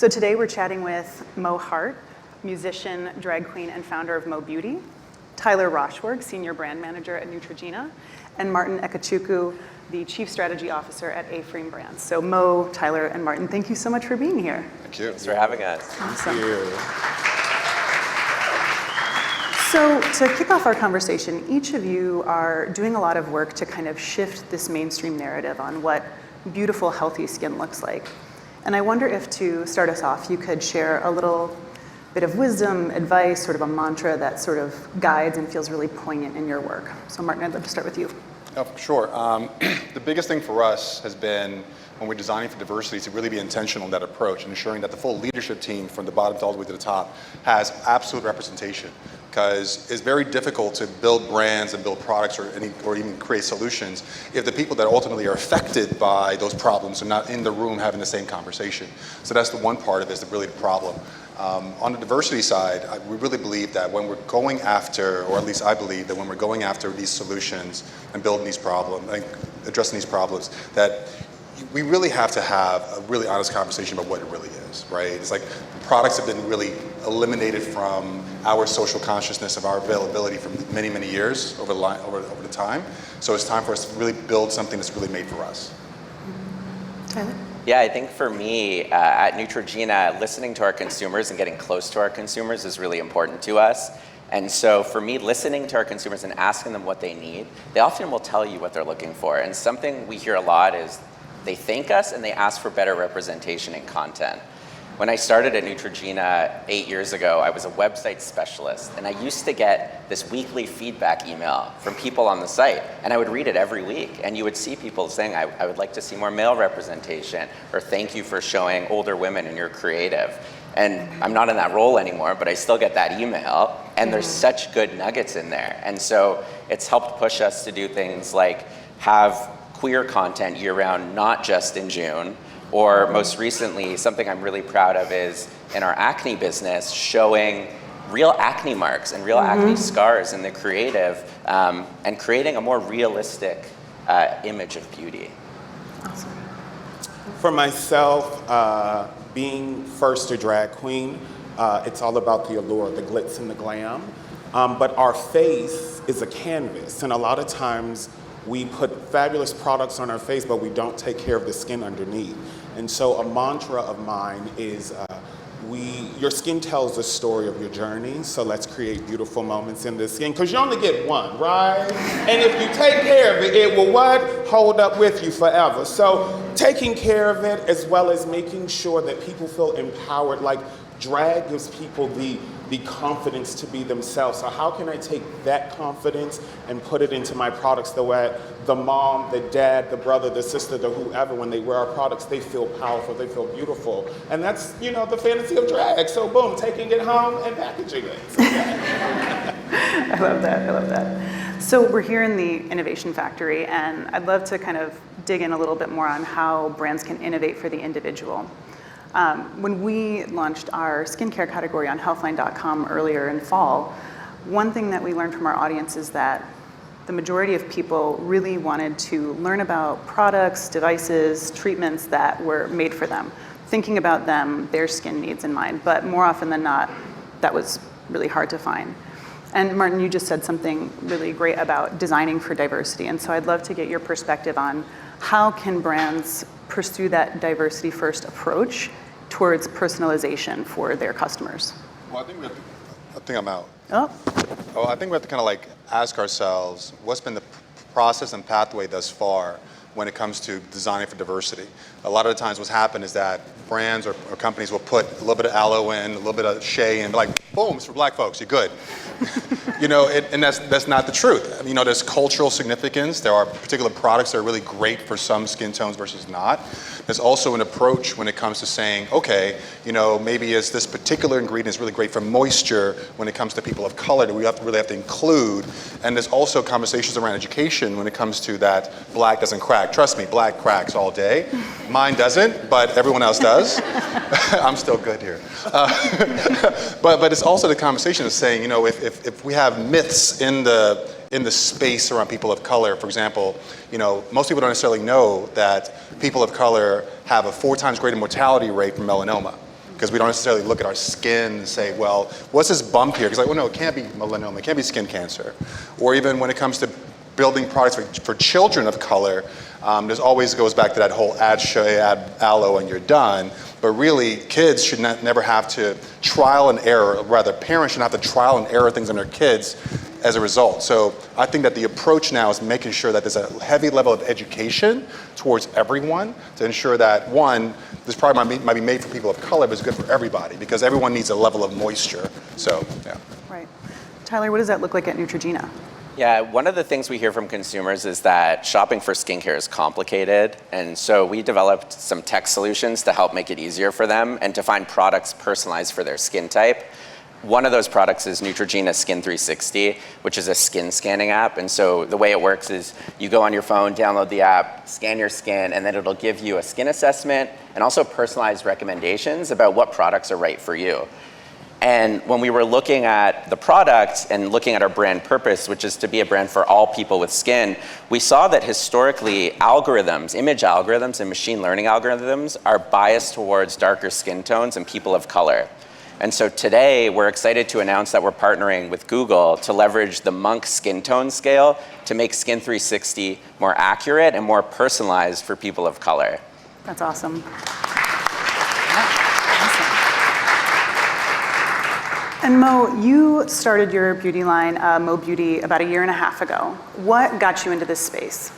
So today we're chatting with Mo Hart, musician, drag queen, and founder of Mo Beauty, Tyler Rochworg, senior brand manager at Neutrogena, and Martin Ekachukwu, the chief strategy officer at A-Frame Brands. So Mo, Tyler, and Martin, thank you so much for being here. Thank you. Thanks for having us. Awesome. Thank you. So to kick off our conversation, each of you are doing a lot of work to kind of shift this mainstream narrative on what beautiful, healthy skin looks like. And I wonder if, to start us off, you could share a little bit of wisdom, advice, sort of a mantra that sort of guides and feels really poignant in your work. So Martin, I'd love to start with you. Oh, sure. The biggest thing for us has been, when we're designing for diversity, to really be intentional in that approach and ensuring that the full leadership team from the bottom all the way to the top has absolute representation. Because it's very difficult to build brands and build products or even create solutions if the people that ultimately are affected by those problems are not in the room having the same conversation. So that's the one part of it, is really the problem. On the diversity side, we really believe that when we're going after, or at least I believe that when we're going after these solutions and building these problems, and addressing these problems, that we really have to have a really honest conversation about what it really is, right? It's like products have been really eliminated from our social consciousness of our availability for many, many years over the time. So it's time for us to really build something that's really made for us. Tyler? Yeah, I think for me, at Neutrogena, listening to our consumers and getting close to our consumers is really important to us. And so for me, listening to our consumers and asking them what they need, they often will tell you what they're looking for. And something we hear a lot is they thank us and they ask for better representation in content. When I started at Neutrogena 8 years ago, I was a website specialist, and I used to get this weekly feedback email from people on the site, and I would read it every week, and you would see people saying, I would like to see more male representation, or thank you for showing older women in your creative. And I'm not in that role anymore, but I still get that email, and there's such good nuggets in there. And so it's helped push us to do things like have queer content year-round, not just in June. Or most recently, something I'm really proud of is in our acne business, showing real acne marks and real acne scars in the creative, and creating a more realistic image of beauty. Awesome. For myself, being first a drag queen, it's all about the allure, the glitz and the glam. But our face is a canvas, and a lot of times we put fabulous products on our face, but we don't take care of the skin underneath. And so a mantra of mine is, your skin tells the story of your journey, so let's create beautiful moments in the skin, because you only get one, right? And if you take care of it, it will what? Hold up with you forever. So taking care of it, as well as making sure that people feel empowered, like drag gives people the confidence to be themselves. So how can I take that confidence and put it into my products, the way the mom, the dad, the brother, the sister, the whoever, when they wear our products, they feel powerful, they feel beautiful. And that's, the fantasy of drag. So boom, taking it home and packaging it. So, yeah. I love that. So we're here in the Innovation Factory, and I'd love to kind of dig in a little bit more on how brands can innovate for the individual. When we launched our skincare category on healthline.com earlier in fall, one thing that we learned from our audience is that the majority of people really wanted to learn about products, devices, treatments that were made for them, thinking about them, their skin needs in mind. But more often than not, that was really hard to find. And Martin, you just said something really great about designing for diversity. And so I'd love to get your perspective on how can brands pursue that diversity first approach towards personalization for their customers? Well, I think I'm out. Oh. I think we have to kind of like ask ourselves, what's been the process and pathway thus far when it comes to designing for diversity? A lot of the times what's happened is that brands or companies will put a little bit of aloe in, a little bit of shea, and be like, boom, it's for black folks, you're good. And that's not the truth. There's cultural significance. There are particular products that are really great for some skin tones versus not. There's also an approach when it comes to saying, okay, maybe this particular ingredient is really great for moisture when it comes to people of color that we really have to include. And there's also conversations around education when it comes to that black doesn't crack. Trust me, black cracks all day. Mine doesn't, but everyone else does. I'm still good here. But it's also the conversation of saying, if we have myths in the space around people of color, for example, most people don't necessarily know that people of color have a 4 times greater mortality rate from melanoma. because we don't necessarily look at our skin and say, well, what's this bump here? Because like, well, no, it can't be melanoma, it can't be skin cancer. Or even when it comes to building products for children of color, there's always goes back to that whole add shea, add aloe, and you're done. But really, kids should never have to trial and error, or rather parents should not have to trial and error things on their kids as a result. So I think that the approach now is making sure that there's a heavy level of education towards everyone to ensure that, one, this product might be made for people of color, but it's good for everybody because everyone needs a level of moisture. So, yeah. Right. Tyler, what does that look like at Neutrogena? Yeah, one of the things we hear from consumers is that shopping for skincare is complicated. And so we developed some tech solutions to help make it easier for them and to find products personalized for their skin type. One of those products is Neutrogena Skin 360, which is a skin scanning app. And so the way it works is you go on your phone, download the app, scan your skin, and then it'll give you a skin assessment and also personalized recommendations about what products are right for you. And when we were looking at the product and looking at our brand purpose, which is to be a brand for all people with skin, we saw that historically algorithms, image algorithms and machine learning algorithms are biased towards darker skin tones and people of color. And so today we're excited to announce that we're partnering with Google to leverage the Monk skin tone scale to make Skin 360 more accurate and more personalized for people of color. That's awesome. And Mo, you started your beauty line, Mo Beauty, about 1.5 years ago. What got you into this space?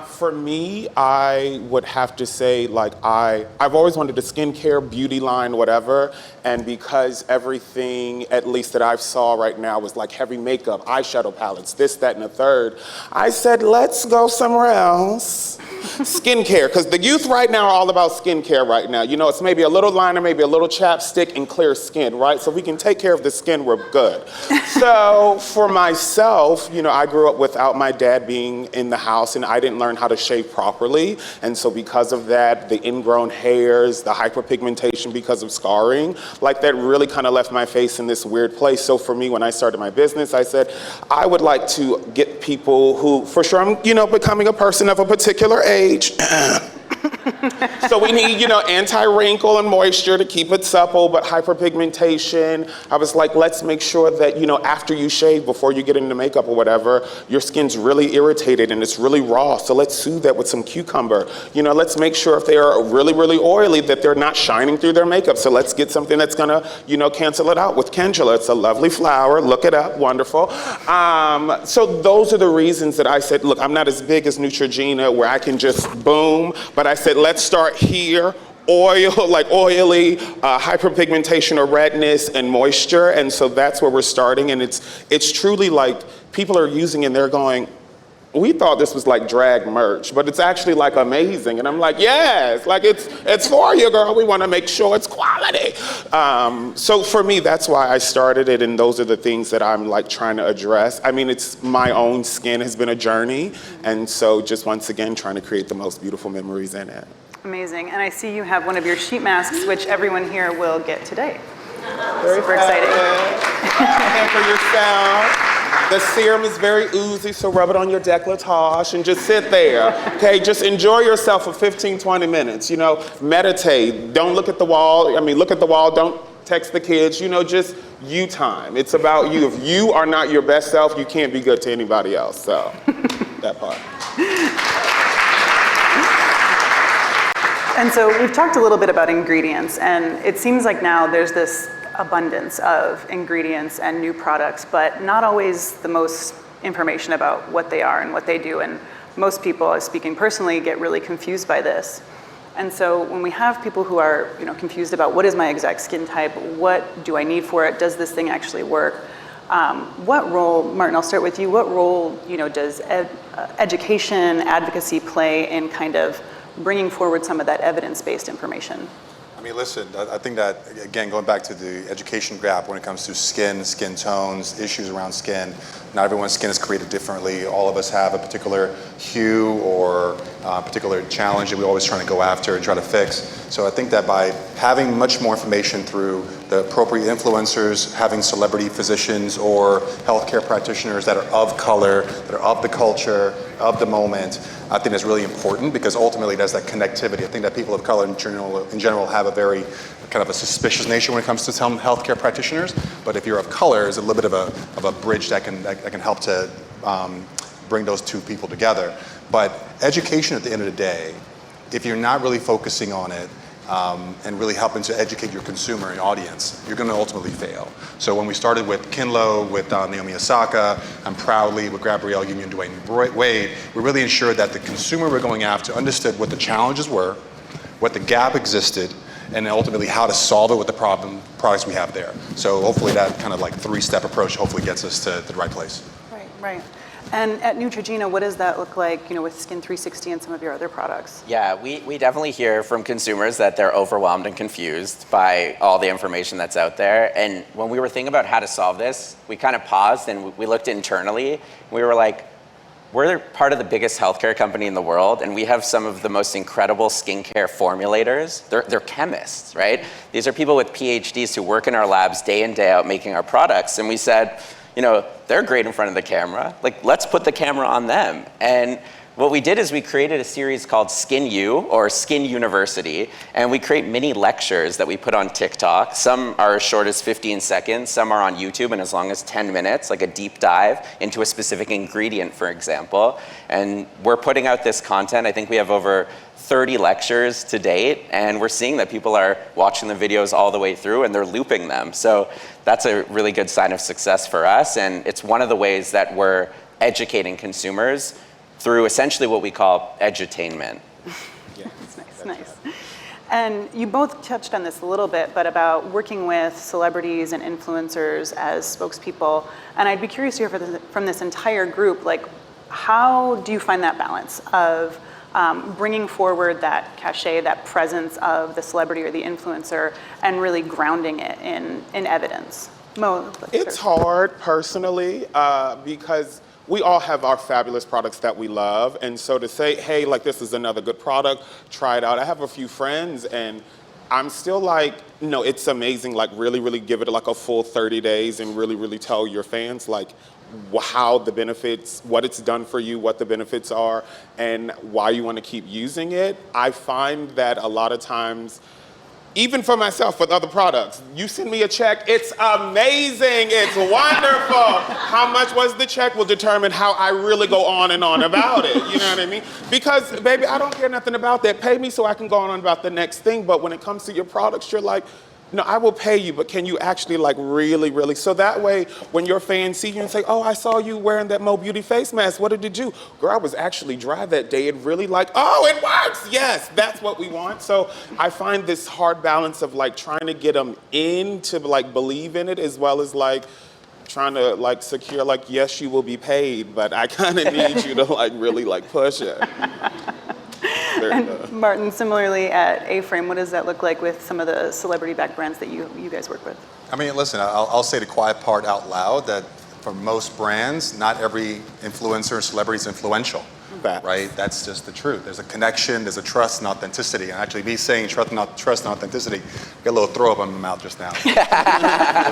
For me, I would have to say, like, I've always wanted a skincare, beauty line, whatever, and because everything, at least that I've saw right now, was like heavy makeup, eyeshadow palettes, this, that, and the third, I said, let's go somewhere else. Skincare, because the youth right now are all about skincare right now. You know, it's maybe a little liner, maybe a little chapstick, and clear skin, right? So if we can take care of the skin, we're good. So for myself, you know, I grew up without my dad being in the house, and I didn't learn how to shave properly. And so because of that, the ingrown hairs, the hyperpigmentation because of scarring, like that really kind of left my face in this weird place. So for me, when I started my business, I said, I would like to get people who, for sure, I'm, you know, becoming a person of a particular age. So we need, you know, anti-wrinkle and moisture to keep it supple, but hyperpigmentation. I was like, let's make sure that, you know, after you shave, before you get into makeup or whatever, your skin's really irritated and it's really raw. So let's soothe that with some cucumber. You know, let's make sure if they are really, really oily that they're not shining through their makeup. So let's get something that's gonna, you know, cancel it out with calendula. It's a lovely flower, look it up, wonderful. So those are the reasons that I said, look, I'm not as big as Neutrogena where I can just boom, but I said, let's start here, oil, like oily, hyperpigmentation or redness and moisture. And so that's where we're starting. And it's truly like people are using it and they're going, we thought this was like drag merch, but it's actually like amazing. And I'm like, yes, like it's for you, girl. We want to make sure it's quality. So for me, that's why I started it. And those are the things that I'm like trying to address. I mean, it's my own skin has been a journey. And so just once again, trying to create the most beautiful memories in it. Amazing. And I see you have one of your sheet masks, which everyone here will get today. Very Super exciting. And for yourself. The serum is very oozy, so rub it on your décolletage and just sit there, okay? Just enjoy yourself for 15, 20 minutes, you know? Meditate, don't look at the wall. I mean, look at the wall, don't text the kids, you know, just you time. It's about you. If you are not your best self, you can't be good to anybody else, so that part. And so we've talked a little bit about ingredients, and it seems like now there's this abundance of ingredients and new products, but not always the most information about what they are and what they do. And most people, speaking personally, get really confused by this. And so when we have people who are, you know, confused about what is my exact skin type, what do I need for it, does this thing actually work? What role, Martin, I'll start with you. What role, you know, does education, advocacy play in kind of bringing forward some of that evidence-based information? I mean, listen, I think that, again, going back to the education gap when it comes to skin tones, issues around skin, not everyone's skin is created differently. All of us have a particular hue or a particular challenge that we're always trying to go after and try to fix. So I think that by having much more information through the appropriate influencers, having celebrity physicians or healthcare practitioners that are of color, that are of the culture, of the moment, I think is really important because ultimately there's that connectivity. I think that people of color in general have a very kind of a suspicious nature when it comes to some healthcare practitioners. But if you're of color, there's a little bit of a bridge that can help to bring those two people together. But education at the end of the day, if you're not really focusing on it and really helping to educate your consumer and audience, you're going to ultimately fail. So when we started with Kinlo, with Naomi Osaka, and proudly with Gabrielle Union, Dwayne Wade, we really ensured that the consumer we're going after understood what the challenges were, what the gap existed, and ultimately how to solve it with the products we have there. So hopefully that kind of like three-step approach hopefully gets us to the right place. Right. And at Neutrogena, what does that look like, with Skin 360 and some of your other products? Yeah, we definitely hear from consumers that they're overwhelmed and confused by all the information that's out there. And when we were thinking about how to solve this, we kind of paused and we looked internally. We were like, we're part of the biggest healthcare company in the world, and we have some of the most incredible skincare formulators. They're chemists, right? These are people with PhDs who work in our labs day in, day out making our products. And we said, they're great in front of the camera. Like, let's put the camera on them. And what we did is we created a series called Skin U, or Skin University, and we create mini lectures that we put on TikTok. Some are as short as 15 seconds, some are on YouTube and as long as 10 minutes, like a deep dive into a specific ingredient, for example. And we're putting out this content. I think we have over 30 lectures to date, and we're seeing that people are watching the videos all the way through and they're looping them. So that's a really good sign of success for us, and it's one of the ways that we're educating consumers through essentially what we call edutainment. Yeah, that's nice. And you both touched on this a little bit, but about working with celebrities and influencers as spokespeople. And I'd be curious to hear from this entire group, like, how do you find that balance of bringing forward that cachet, that presence of the celebrity or the influencer, and really grounding it in evidence? Mo, it's hard personally because we all have our fabulous products that we love. And so to say, hey, like, this is another good product, try it out. I have a few friends and I'm still like, no, it's amazing. Like, really, really give it like a full 30 days and really, really tell your fans like how the benefits, what it's done for you, what the benefits are, and why you want to keep using it. I find that a lot of times, even for myself with other products, you send me a check, it's amazing, it's wonderful. How much was the check will determine how I really go on and on about it, you know what I mean? Because, baby, I don't care nothing about that. Pay me so I can go on about the next thing, but when it comes to your products, you're like, no, I will pay you, but can you actually like really, really? So that way, when your fans see you and say, oh, I saw you wearing that Mo Beauty face mask, what did it do? Girl, I was actually dry that day. It really like, oh, it works. Yes, that's what we want. So I find this hard balance of like trying to get them in to like believe in it, as well as like trying to like secure like, yes, you will be paid, but I kind of need you to like really like push it. And Martin, similarly at A-Frame, what does that look like with some of the celebrity-backed brands that you guys work with? I mean, listen, I'll say the quiet part out loud that for most brands, not every influencer or celebrity is influential, right? That's just the truth. There's a connection, there's a trust and authenticity. And actually, me saying trust and authenticity, get a little throw up in my mouth just now.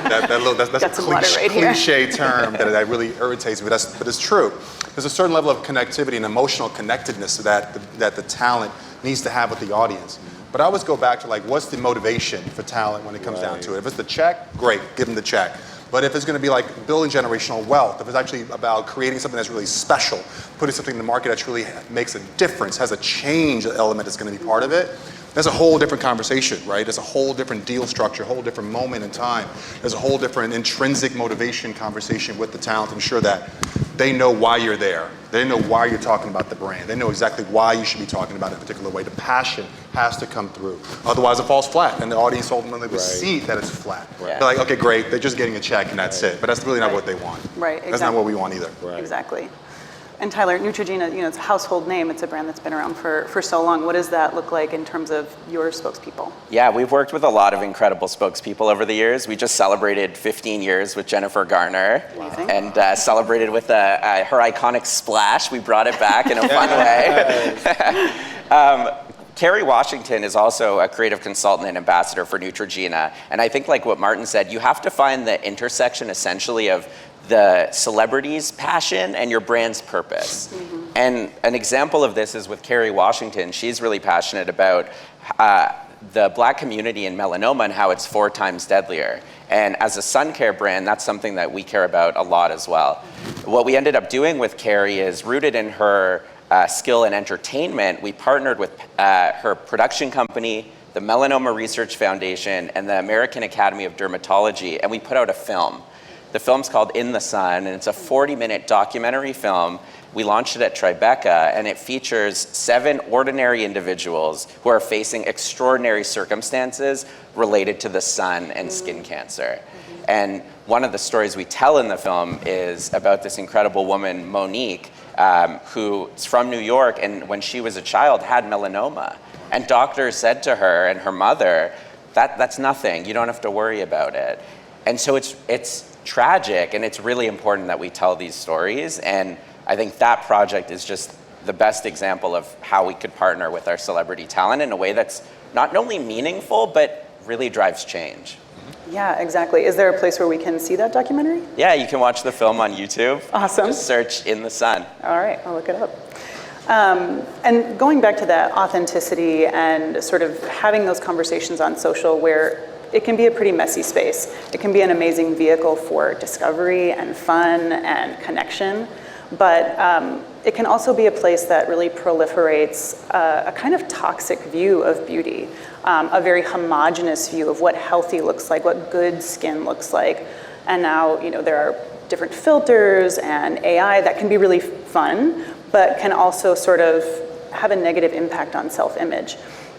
That's a cliche term that really irritates me, but it's true. There's a certain level of connectivity and emotional connectedness that the talent needs to have with the audience. But I always go back to like, what's the motivation for talent when it comes down to it? If it's the check, great, give them the check. But if it's going to be like building generational wealth, if it's actually about creating something that's really special, putting something in the market that really makes a difference, has a change element that's going to be part of it, that's a whole different conversation, right? There's a whole different deal structure, a whole different moment in time. There's a whole different intrinsic motivation conversation with the talent to ensure that they know why you're there. They know why you're talking about the brand. They know exactly why you should be talking about it in a particular way. The passion has to come through. Otherwise it falls flat and the audience ultimately will see that it's flat. They're like, okay, great, they're just getting a check and that's it. But that's really not what they want. Right, exactly. That's not what we want either. Exactly. And Tyler, Neutrogena, it's a household name. It's a brand that's been around for so long. What does that look like in terms of your spokespeople? Yeah, we've worked with a lot of incredible spokespeople over the years. We just celebrated 15 years with Jennifer Garner. Amazing. And celebrated with her iconic splash. We brought it back in a fun way. Kerry Washington is also a creative consultant and ambassador for Neutrogena. And I think like what Martin said, you have to find the intersection essentially of the celebrity's passion and your brand's purpose. And an example of this is with Kerry Washington. She's really passionate about the Black community in melanoma and how it's 4 times deadlier. And as a sun care brand, that's something that we care about a lot as well. What we ended up doing with Kerry is rooted in her skill in entertainment. We partnered with her production company, the Melanoma Research Foundation, and the American Academy of Dermatology, and we put out a film. The film's called In the Sun, and it's a 40-minute documentary film. We launched it at Tribeca, and it features 7 ordinary individuals who are facing extraordinary circumstances related to the sun and skin cancer. And one of the stories we tell in the film is about this incredible woman, Monique, who's from New York, and when she was a child had melanoma. And doctors said to her and her mother, that's nothing, you don't have to worry about it. And so it's tragic, and it's really important that we tell these stories. And I think that project is just the best example of how we could partner with our celebrity talent in a way that's not only meaningful, but really drives change. Yeah, exactly. Is there a place where we can see that documentary? Yeah, you can watch the film on YouTube. Awesome. Just search In the Sun. All right, I'll look it up. And going back to that authenticity and sort of having those conversations on social where it can be a pretty messy space. It can be an amazing vehicle for discovery and fun and connection, but it can also be a place that really proliferates a kind of toxic view of beauty, a very homogenous view of what healthy looks like, what good skin looks like. And now, there are different filters and AI that can be really fun, but can also sort of have a negative impact on self-image.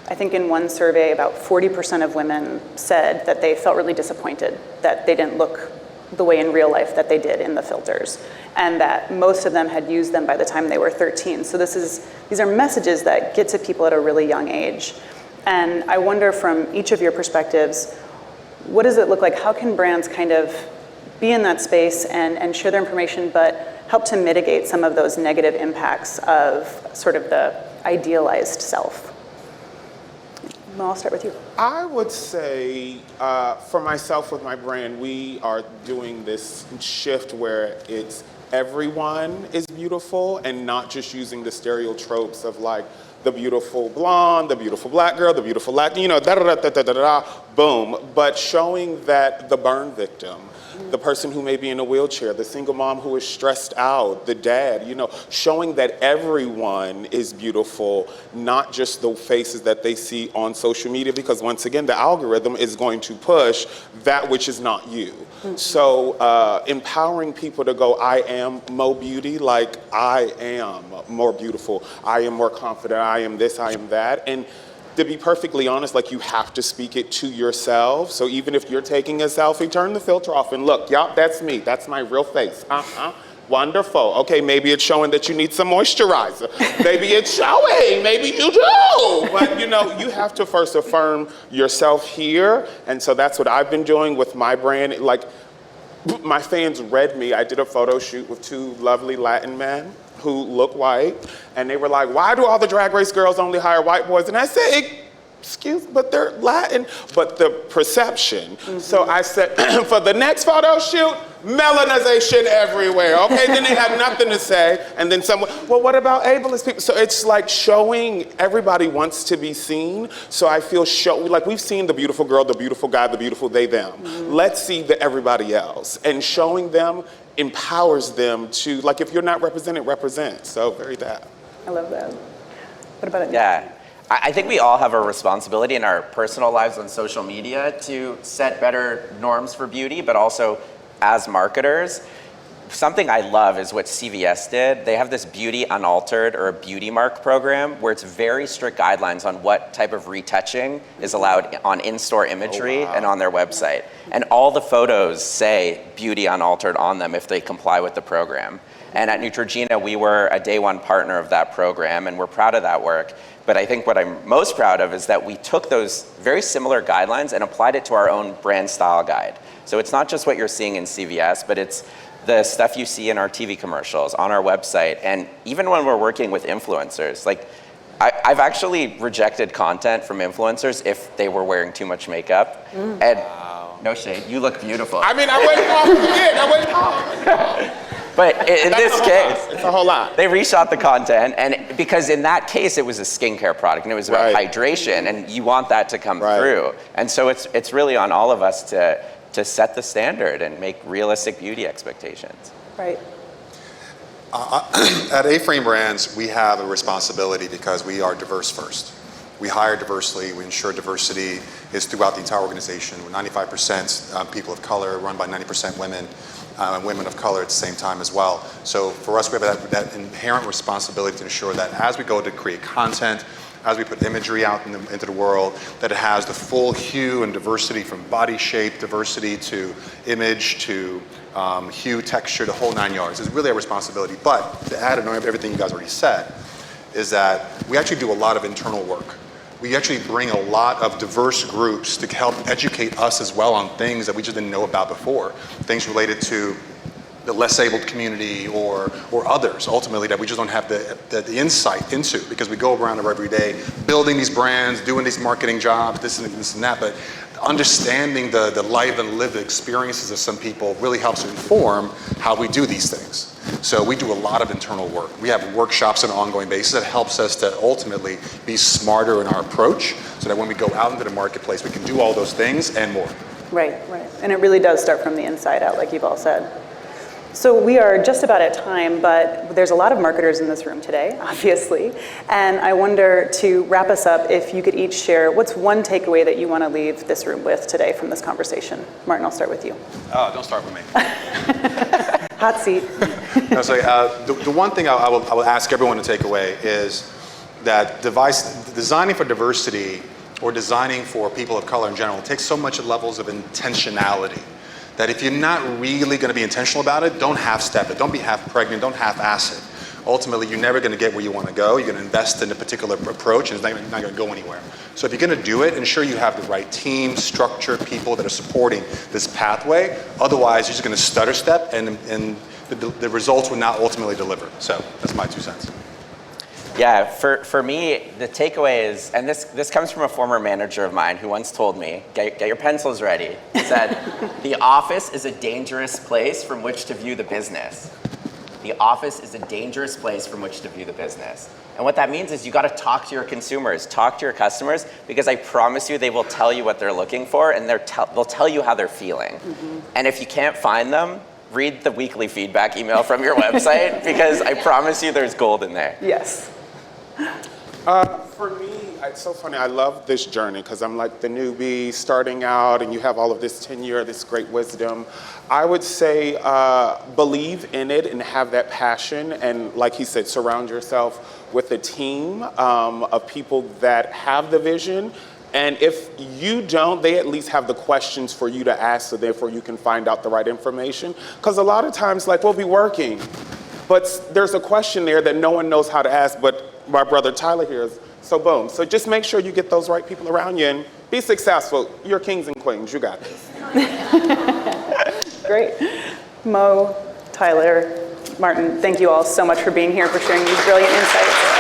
I think in one survey, about 40% of women said that they felt really disappointed that they didn't look the way in real life that they did in the filters, and that most of them had used them by the time they were 13. So these are messages that get to people at a really young age. And I wonder from each of your perspectives, what does it look like? How can brands kind of be in that space and share their information, but help to mitigate some of those negative impacts of sort of the idealized self? I'll start with you. I would say, for myself with my brand, we are doing this shift where it's everyone is beautiful and not just using the stereotropes of like the beautiful blonde, the beautiful black girl, the beautiful Latin, boom. But showing that the burn victim, the person who may be in a wheelchair, the single mom who is stressed out, the dad, showing that everyone is beautiful, not just the faces that they see on social media, because once again, the algorithm is going to push that which is not you. So empowering people to go, I am Mo Beauty, like I am more beautiful, I am more confident, I am this, I am that. And to be perfectly honest, like you have to speak it to yourself. So even if you're taking a selfie, turn the filter off and look, yup, that's me. That's my real face. Wonderful. Okay, maybe it's showing that you need some moisturizer. Maybe it's showing, maybe you do. But you have to first affirm yourself here. And so that's what I've been doing with my brand. Like, my fans read me. I did a photo shoot with 2 lovely Latin men who look white, and they were like, why do all the Drag Race girls only hire white boys? And I said, but they're Latin, but the perception. So I said, for the next photo shoot, melanization everywhere, okay? Then they had nothing to say, and then someone, well, what about ableist people? So it's like showing, everybody wants to be seen, so I feel like we've seen the beautiful girl, the beautiful guy, the beautiful they, them. Let's see the everybody else, and showing them empowers them to, like, if you're not represented, represent. So very that. I love that. What about it? Yeah. I think we all have a responsibility in our personal lives on social media to set better norms for beauty, but also as marketers. Something I love is what CVS did. They have this Beauty Unaltered or a Beauty Mark program where it's very strict guidelines on what type of retouching is allowed on in-store imagery and on their website. And all the photos say Beauty Unaltered on them if they comply with the program. And at Neutrogena, we were a day one partner of that program, and we're proud of that work. But I think what I'm most proud of is that we took those very similar guidelines and applied it to our own brand style guide. So it's not just what you're seeing in CVS, but it's the stuff you see in our TV commercials, on our website, and even when we're working with influencers. Like, I've actually rejected content from influencers if they were wearing too much makeup. And no shade, you look beautiful. I mean, I wouldn't call it. I wouldn't call it. But in this case, It's a whole lot. they reshot the content, and because in that case it was a skincare product and it was about Right. hydration, and you want that to come Right. through. And so it's really on all of us to set the standard and make realistic beauty expectations. Right. At A-Frame Brands, we have a responsibility because we are diverse first. We hire diversely, we ensure diversity is throughout the entire organization. We're 95% people of color, run by 90% women, and women of color at the same time as well. So for us, we have that inherent responsibility to ensure that as we go to create content, as we put imagery out into the world, that it has the full hue and diversity from body shape, diversity to image, to hue, texture, the whole 9 yards. It's really a responsibility. But to add on everything you guys already said, is that we actually do a lot of internal work. We actually bring a lot of diverse groups to help educate us as well on things that we just didn't know about before. Things related to the less abled community or others, ultimately, that we just don't have the insight into, because we go around every day building these brands, doing these marketing jobs, this and that, but understanding the live and lived experiences of some people really helps inform how we do these things. So we do a lot of internal work. We have workshops on an ongoing basis that helps us to ultimately be smarter in our approach, so that when we go out into the marketplace, we can do all those things and more. Right, right. And it really does start from the inside out, like you've all said. So we are just about at time, but there's a lot of marketers in this room today, obviously. And I wonder, to wrap us up, if you could each share, what's one takeaway that you want to leave this room with today from this conversation? Martin, I'll start with you. Oh, don't start with me. Hot seat. No, so, the one thing I will ask everyone to take away is that designing for diversity or designing for people of color in general takes so much levels of intentionality, that if you're not really going to be intentional about it, don't half-step it. Don't be half-pregnant. Don't half-ass it. Ultimately, you're never going to get where you want to go. You're going to invest in a particular approach, and it's not going to go anywhere. So if you're going to do it, ensure you have the right team, structure, people that are supporting this pathway. Otherwise, you're just going to stutter step, and the results will not ultimately deliver. So that's my 2 cents. Yeah, for me, the takeaway is, and this comes from a former manager of mine who once told me, get your pencils ready. He said, the office is a dangerous place from which to view the business. The office is a dangerous place from which to view the business. And what that means is you got to talk to your consumers, talk to your customers, because I promise you they will tell you what they're looking for, and they'll tell you how they're feeling. Mm-hmm. And if you can't find them, read the weekly feedback email from your website, because I promise you there's gold in there. Yes. For me, it's so funny. I love this journey because I'm like the newbie starting out, and you have all of this tenure, this great wisdom. I would say believe in it and have that passion. And like he said, surround yourself with a team of people that have the vision. And if you don't, they at least have the questions for you to ask, so therefore you can find out the right information. Because a lot of times, like, we'll be working, but there's a question there that no one knows how to ask, but my brother Tyler here is, so boom. So just make sure you get those right people around you and be successful. You're kings and queens, you got this. Great. Mo, Tyler, Martin, thank you all so much for being here, for sharing these brilliant insights.